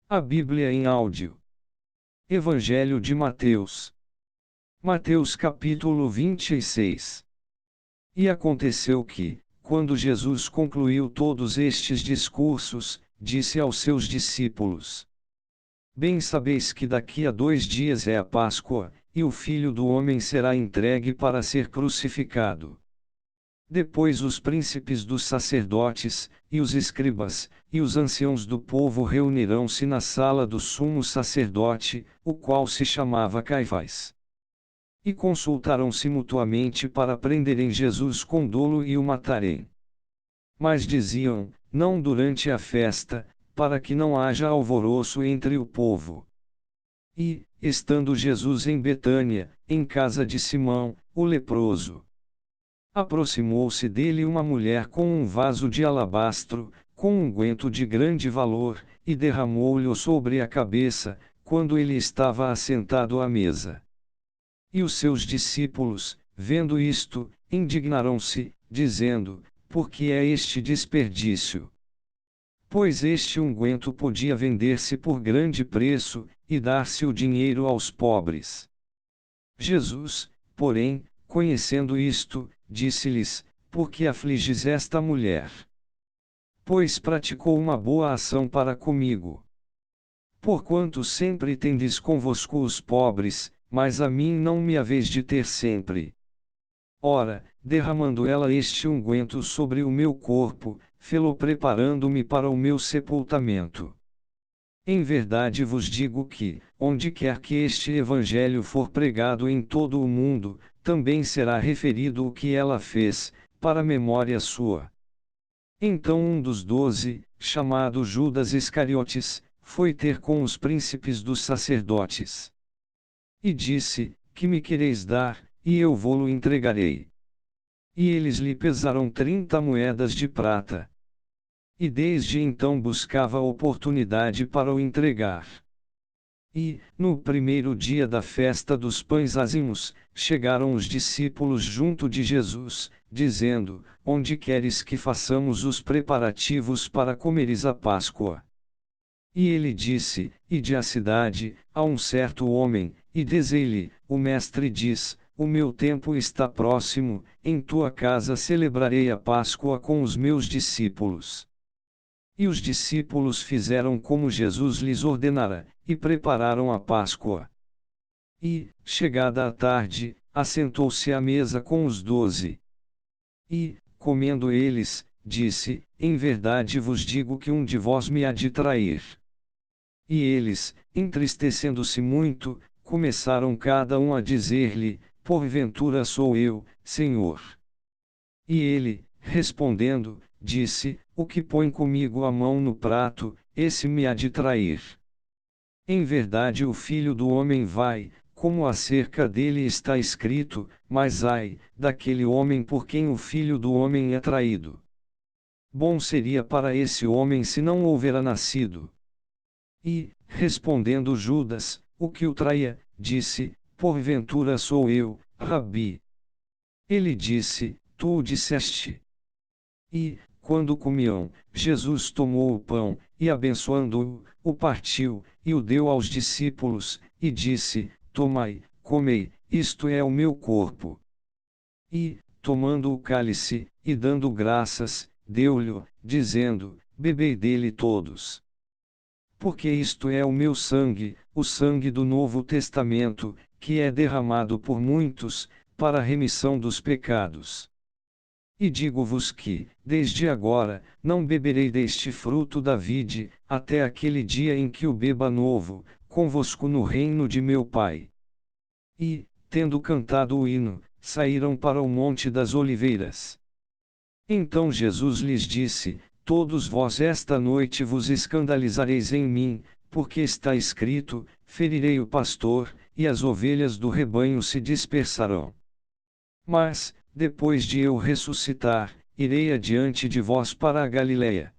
A Bíblia em áudio. Evangelho de Mateus. Mateus capítulo 26. E aconteceu que, quando Jesus concluiu todos estes discursos, disse aos seus discípulos: Bem sabeis que daqui a 2 dias é a Páscoa, e o Filho do Homem será entregue para ser crucificado. Depois os príncipes dos sacerdotes, e os escribas, e os anciãos do povo reunirão-se na sala do sumo sacerdote, o qual se chamava Caifás. E consultaram-se mutuamente para prenderem Jesus com dolo e o matarem. Mas diziam, não durante a festa, para que não haja alvoroço entre o povo. E, estando Jesus em Betânia, em casa de Simão, o leproso, aproximou-se dele uma mulher com um vaso de alabastro, com unguento de grande valor, e derramou-lhe sobre a cabeça, quando ele estava assentado à mesa. E os seus discípulos, vendo isto, indignaram-se, dizendo: Por que é este desperdício? Pois este unguento podia vender-se por grande preço, e dar-se o dinheiro aos pobres. Jesus, porém, conhecendo isto, disse-lhes: Por que afliges esta mulher? Pois praticou uma boa ação para comigo. Porquanto sempre tendes convosco os pobres, mas a mim não me haveis de ter sempre. Ora, derramando ela este unguento sobre o meu corpo, fê-lo preparando-me para o meu sepultamento. Em verdade vos digo que, onde quer que este evangelho for pregado em todo o mundo, também será referido o que ela fez, para memória sua. Então um dos 12, chamado Judas Iscariotes, foi ter com os príncipes dos sacerdotes. E disse: Que me quereis dar, e eu vô-lo entregarei. E eles lhe pesaram 30 moedas de prata. E desde então buscava oportunidade para o entregar. E, no primeiro dia da festa dos pães ázimos, chegaram os discípulos junto de Jesus, dizendo: Onde queres que façamos os preparativos para comeres a Páscoa? E ele disse: Ide à cidade, a um certo homem, e dizei-lhe: O mestre diz: O meu tempo está próximo, em tua casa celebrarei a Páscoa com os meus discípulos. E os discípulos fizeram como Jesus lhes ordenara, e prepararam a Páscoa. E, chegada a tarde, assentou-se à mesa com os 12. E, comendo eles, disse: Em verdade vos digo que um de vós me há de trair. E eles, entristecendo-se muito, começaram cada um a dizer-lhe: Porventura sou eu, Senhor. E ele, respondendo, disse: O que põe comigo a mão no prato, esse me há de trair. Em verdade o Filho do Homem vai, como acerca dele está escrito, mas ai, daquele homem por quem o Filho do Homem é traído. Bom seria para esse homem se não houvera nascido. E, respondendo Judas, o que o traía, disse: Porventura sou eu, Rabi. Ele disse: Tu o disseste. E, quando comiam, Jesus tomou o pão, e abençoando-o, o partiu, e o deu aos discípulos, e disse: Tomai, comei, isto é o meu corpo. E, tomando o cálice, e dando graças, deu-lhe, dizendo: Bebei dele todos. Porque isto é o meu sangue, o sangue do Novo Testamento, que é derramado por muitos, para a remissão dos pecados. E digo-vos que, desde agora, não beberei deste fruto da vide, até aquele dia em que o beba novo, convosco no reino de meu Pai. E, tendo cantado o hino, saíram para o Monte das Oliveiras. Então Jesus lhes disse: Todos vós esta noite vos escandalizareis em mim, porque está escrito: Ferirei o pastor, e as ovelhas do rebanho se dispersarão. Mas, depois de eu ressuscitar, irei adiante de vós para a Galiléia.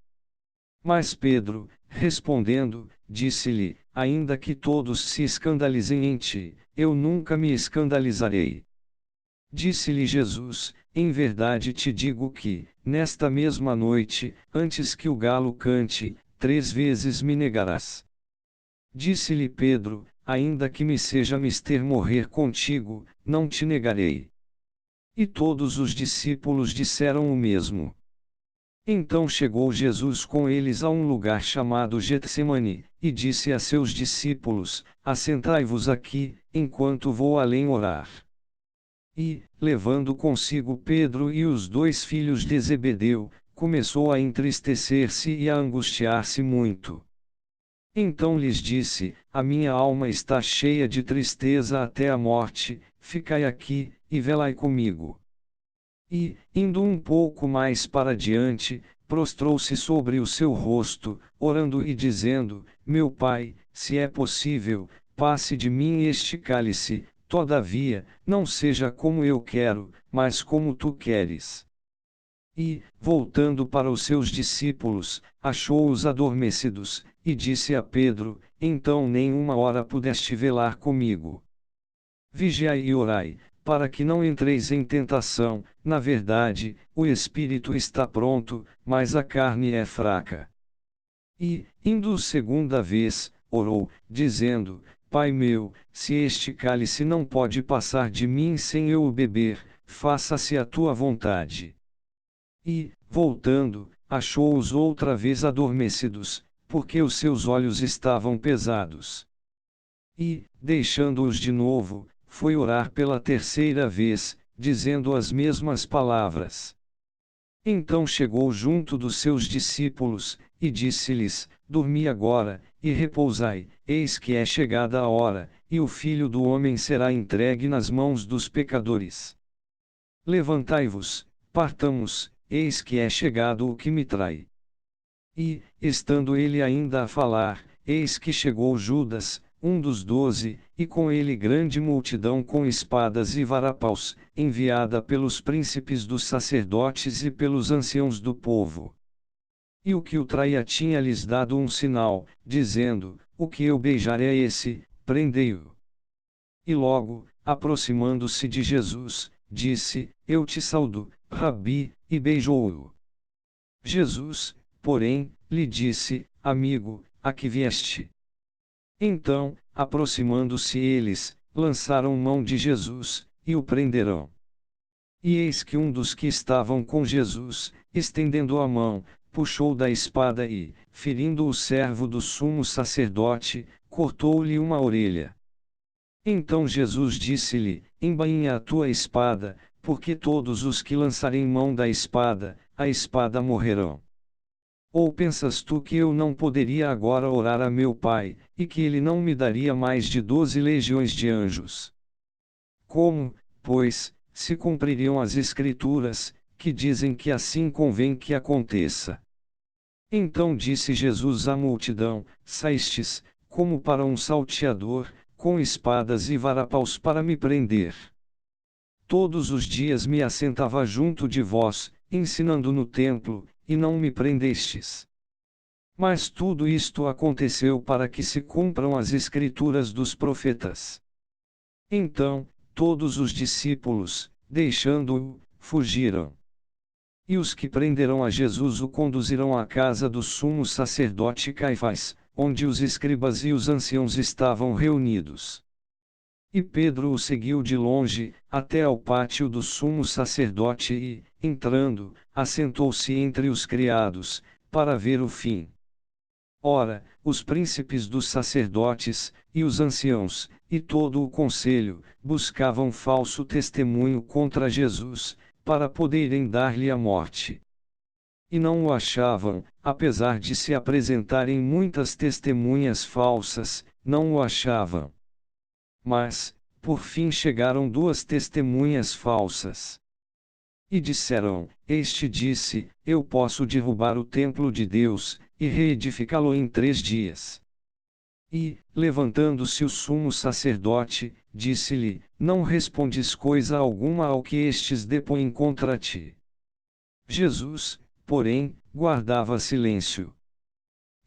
Mas Pedro, respondendo, disse-lhe: Ainda que todos se escandalizem em ti, eu nunca me escandalizarei. Disse-lhe Jesus: Em verdade te digo que, nesta mesma noite, antes que o galo cante, 3 vezes me negarás. Disse-lhe Pedro: ainda que me seja mister morrer contigo, não te negarei. E todos os discípulos disseram o mesmo. Então chegou Jesus com eles a um lugar chamado Getsemane, e disse a seus discípulos: assentai-vos aqui, enquanto vou além orar. E, levando consigo Pedro e os 2 filhos de Zebedeu, começou a entristecer-se e a angustiar-se muito. Então lhes disse: a minha alma está cheia de tristeza até a morte, ficai aqui, e velai comigo. E, indo um pouco mais para diante, prostrou-se sobre o seu rosto, orando e dizendo: meu Pai, se é possível, passe de mim este cálice, todavia, não seja como eu quero, mas como tu queres. E, voltando para os seus discípulos, achou-os adormecidos, e disse a Pedro: então nem uma hora pudeste velar comigo. Vigiai e orai, para que não entreis em tentação. Na verdade, o espírito está pronto, mas a carne é fraca. E, indo segunda vez, orou, dizendo: Pai meu, se este cálice não pode passar de mim sem eu o beber, faça-se a tua vontade. E, voltando, achou-os outra vez adormecidos, porque os seus olhos estavam pesados. E, deixando-os de novo, foi orar pela terceira vez, dizendo as mesmas palavras. Então chegou junto dos seus discípulos, e disse-lhes: dormi agora, e repousai, eis que é chegada a hora, e o Filho do Homem será entregue nas mãos dos pecadores. Levantai-vos, partamos, eis que é chegado o que me trai. E, estando ele ainda a falar, eis que chegou Judas, um dos 12, e com ele grande multidão com espadas e varapaus, enviada pelos príncipes dos sacerdotes e pelos anciãos do povo. E o que o traía tinha-lhes dado um sinal, dizendo: o que eu beijar é esse, prendei-o. E logo, aproximando-se de Jesus, disse: eu te saudo, Rabi, e beijou-o. Jesus, porém, lhe disse: amigo, a que vieste? Então, aproximando-se eles, lançaram mão de Jesus, e o prenderão. E eis que um dos que estavam com Jesus, estendendo a mão, puxou da espada e, ferindo o servo do sumo sacerdote, cortou-lhe uma orelha. Então Jesus disse-lhe: embainha a tua espada, porque todos os que lançarem mão da espada, a espada morrerão. Ou pensas tu que eu não poderia agora orar a meu Pai, e que ele não me daria mais de 12 legiões de anjos? Como, pois, se cumpririam as Escrituras, que dizem que assim convém que aconteça? Então disse Jesus à multidão: saístes, como para um salteador, com espadas e varapaus para me prender. Todos os dias me assentava junto de vós, ensinando no templo, e não me prendestes. Mas tudo isto aconteceu para que se cumpram as Escrituras dos profetas. Então, todos os discípulos, deixando-o, fugiram. E os que prenderam a Jesus o conduzirão à casa do sumo sacerdote Caifás, onde os escribas e os anciãos estavam reunidos. E Pedro o seguiu de longe, até ao pátio do sumo sacerdote e, entrando, assentou-se entre os criados, para ver o fim. Ora, os príncipes dos sacerdotes, e os anciãos, e todo o conselho, buscavam falso testemunho contra Jesus, para poderem dar-lhe a morte. E não o achavam, apesar de se apresentarem muitas testemunhas falsas, não o achavam. Mas, por fim chegaram 2 testemunhas falsas. E disseram: este disse: eu posso derrubar o templo de Deus, e reedificá-lo em 3 dias. E, levantando-se o sumo sacerdote, disse-lhe: não respondes coisa alguma ao que estes depõem contra ti. Jesus, porém, guardava silêncio.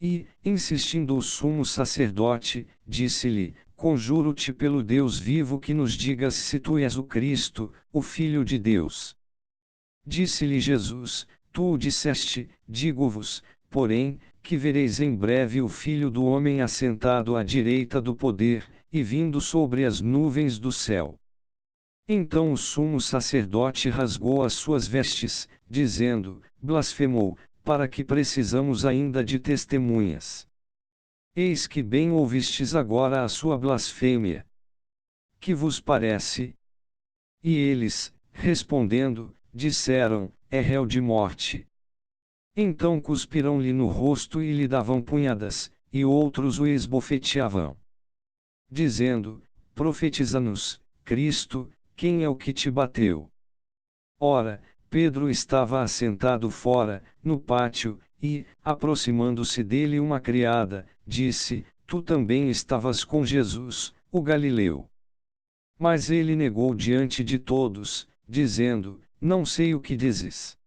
E, insistindo o sumo sacerdote, disse-lhe: conjuro-te pelo Deus vivo que nos digas se tu és o Cristo, o Filho de Deus. Disse-lhe Jesus: tu o disseste, digo-vos, porém, que vereis em breve o Filho do Homem assentado à direita do poder, e vindo sobre as nuvens do céu. Então o sumo sacerdote rasgou as suas vestes, dizendo: blasfemou, para que precisamos ainda de testemunhas? Eis que bem ouvistes agora a sua blasfêmia. Que vos parece? E eles, respondendo, disseram: é réu de morte. Então cuspiram-lhe no rosto e lhe davam punhadas, e outros o esbofeteavam, dizendo: profetiza-nos, Cristo, quem é o que te bateu? Ora, Pedro estava assentado fora, no pátio, e, aproximando-se dele uma criada, disse: tu também estavas com Jesus, o Galileu. Mas ele negou diante de todos, dizendo: não sei o que dizes.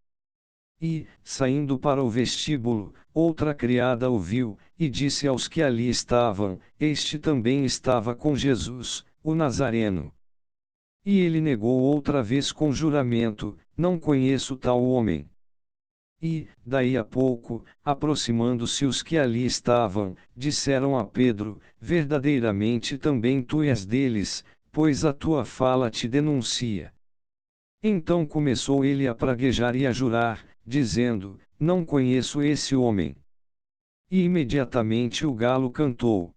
E, saindo para o vestíbulo, outra criada o viu, e disse aos que ali estavam: este também estava com Jesus, o Nazareno. E ele negou outra vez com juramento: não conheço tal homem. E, daí a pouco, aproximando-se os que ali estavam, disseram a Pedro: verdadeiramente também tu és deles, pois a tua fala te denuncia. Então começou ele a praguejar e a jurar, dizendo: não conheço esse homem. E imediatamente o galo cantou.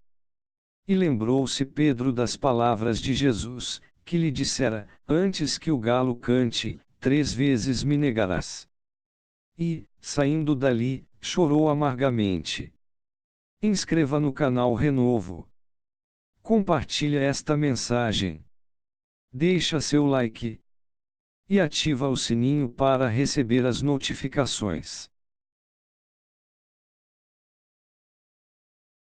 E lembrou-se Pedro das palavras de Jesus, que lhe dissera: antes que o galo cante, 3 vezes me negarás. E, saindo dali, chorou amargamente. Inscreva no canal Renovo. Compartilha esta mensagem. Deixa seu like. E ativa o sininho para receber as notificações.